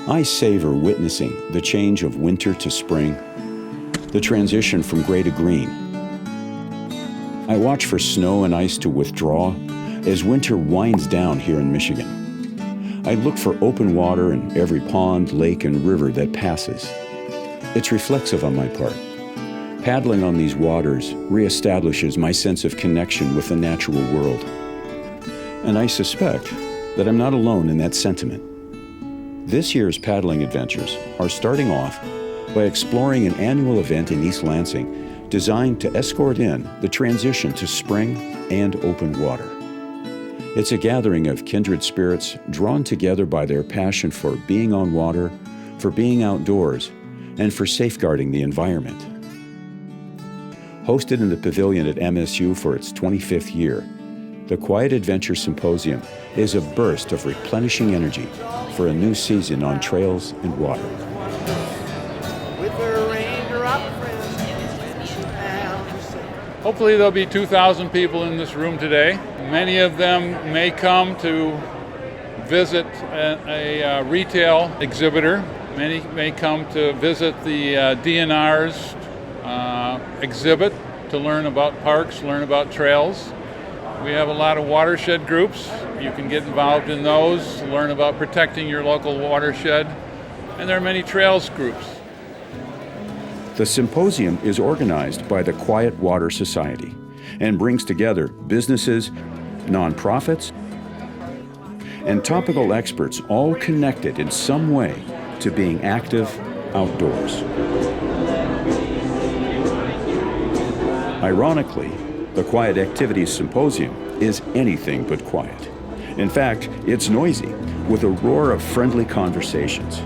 I savor witnessing the change of winter to spring, the transition from gray to green. I watch for snow and ice to withdraw as winter winds down here in Michigan. I look for open water in every pond, lake, and river that passes. It's reflexive on my part. Paddling on these waters reestablishes my sense of connection with the natural world. And I suspect that I'm not alone in that sentiment. This year's paddling adventures are starting off by exploring an annual event in East Lansing designed to escort in the transition to spring and open water. It's a gathering of kindred spirits drawn together by their passion for being on water, for being outdoors, and for safeguarding the environment. Hosted in the pavilion at MSU for its 25th year, the Quiet Adventure Symposium is a burst of replenishing energy for a new season on trails and water. Hopefully there'll be 2,000 people in this room today. Many of them may come to visit a retail exhibitor. Many may come to visit the DNR's exhibit to learn about parks, learn about trails. We have a lot of watershed groups. You can get involved in those, learn about protecting your local watershed. And there are many trails groups. The symposium is organized by the Quiet Water Society and brings together businesses, nonprofits, and topical experts, all connected in some way to being active outdoors. Ironically, the Quiet Activities Symposium is anything but quiet. In fact, it's noisy, with a roar of friendly conversations.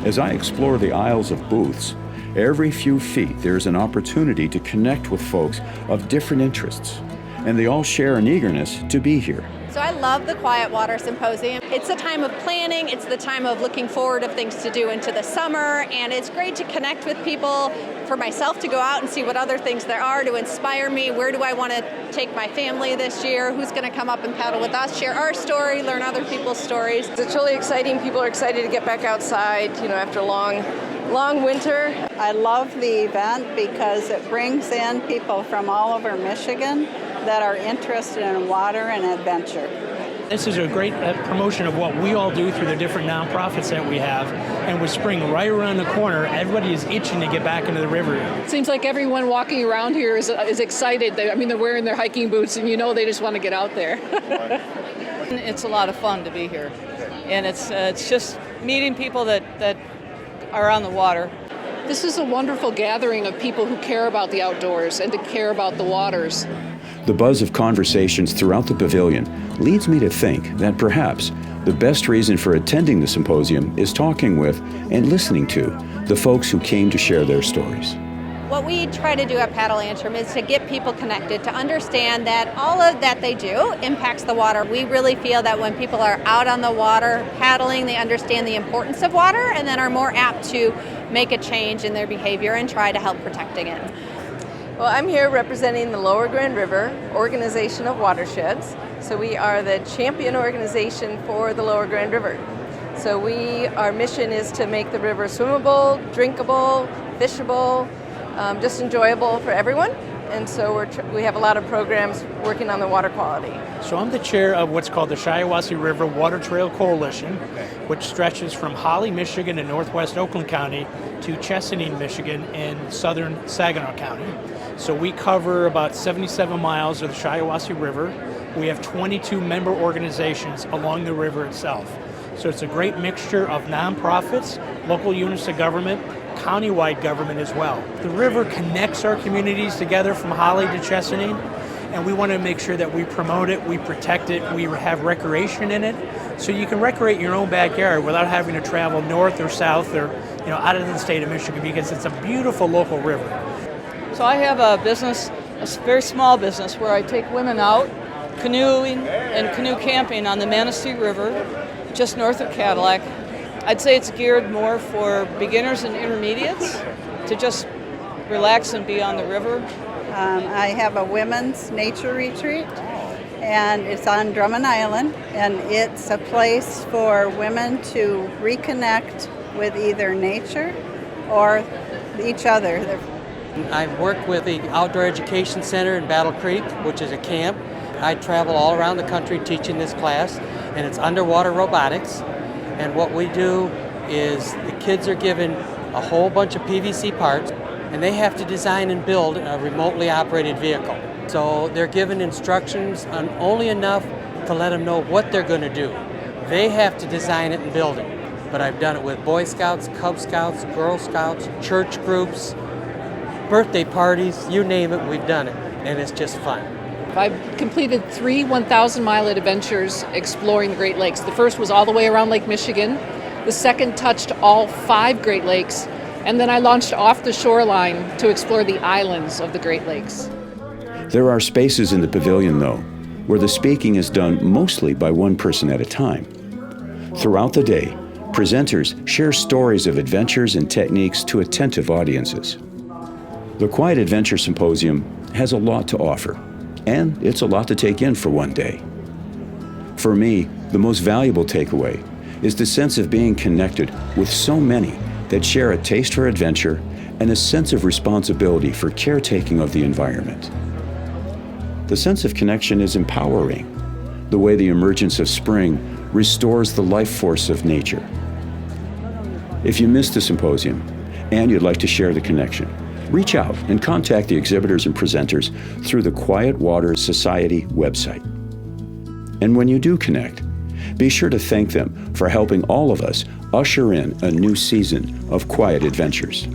As I explore the aisles of booths, every few feet there's an opportunity to connect with folks of different interests, and they all share an eagerness to be here. So I love the Quiet Water Symposium. It's a time of planning, it's the time of looking forward of things to do into the summer, and it's great to connect with people, for myself to go out and see what other things there are to inspire me. Where do I want to take my family this year? Who's going to come up and paddle with us, share our story, learn other people's stories. It's really exciting. People are excited to get back outside, after a long winter. I love the event because it brings in people from all over Michigan that are interested in water and adventure. This is a great promotion of what we all do through the different nonprofits that we have. And with spring right around the corner, everybody is itching to get back into the river. It seems like everyone walking around here is excited. They're wearing their hiking boots, and they just want to get out there. It's a lot of fun to be here. And it's just meeting people that are on the water. This is a wonderful gathering of people who care about the outdoors and to care about the waters. The buzz of conversations throughout the pavilion leads me to think that perhaps the best reason for attending the symposium is talking with and listening to the folks who came to share their stories. What we try to do at Paddle Antrim is to get people connected, to understand that all of that they do impacts the water. We really feel that when people are out on the water paddling, they understand the importance of water and then are more apt to make a change in their behavior and try to help protecting it. Well, I'm here representing the Lower Grand River Organization of Watersheds. So we are the champion organization for the Lower Grand River. So our mission is to make the river swimmable, drinkable, fishable, just enjoyable for everyone. And so we have a lot of programs working on the water quality. So I'm the chair of what's called the Shiawassee River Water Trail Coalition, which stretches from Holly, Michigan in northwest Oakland County to Chesaning, Michigan in southern Saginaw County. So we cover about 77 miles of the Shiawassee River. We have 22 member organizations along the river itself. So it's a great mixture of nonprofits, local units of government, countywide government as well. The river connects our communities together from Holly to Chesaning, and we want to make sure that we promote it, we protect it, we have recreation in it, so you can recreate your own backyard without having to travel north or south or out of the state of Michigan, because it's a beautiful local river. So I have a business, a very small business, where I take women out canoeing and canoe camping on the Manistee River, just north of Cadillac. I'd say it's geared more for beginners and intermediates to just relax and be on the river. I have a women's nature retreat, and it's on Drummond Island, and it's a place for women to reconnect with either nature or each other. I work with the Outdoor Education Center in Battle Creek, which is a camp. I travel all around the country teaching this class, and it's underwater robotics. And what we do is the kids are given a whole bunch of PVC parts, and they have to design and build a remotely operated vehicle. So they're given instructions on only enough to let them know what they're going to do. They have to design it and build it. But I've done it with Boy Scouts, Cub Scouts, Girl Scouts, church groups, birthday parties, you name it, we've done it. And it's just fun. I've completed 3 1,000-mile adventures exploring the Great Lakes. The first was all the way around Lake Michigan. The second touched all 5 Great Lakes. And then I launched off the shoreline to explore the islands of the Great Lakes. There are spaces in the pavilion, though, where the speaking is done mostly by one person at a time. Throughout the day, presenters share stories of adventures and techniques to attentive audiences. The Quiet Adventure Symposium has a lot to offer, and it's a lot to take in for one day. For me, the most valuable takeaway is the sense of being connected with so many that share a taste for adventure and a sense of responsibility for caretaking of the environment. The sense of connection is empowering, the way the emergence of spring restores the life force of nature. If you missed the symposium and you'd like to share the connection, reach out and contact the exhibitors and presenters through the Quiet Water Society website. And when you do connect, be sure to thank them for helping all of us usher in a new season of quiet adventures.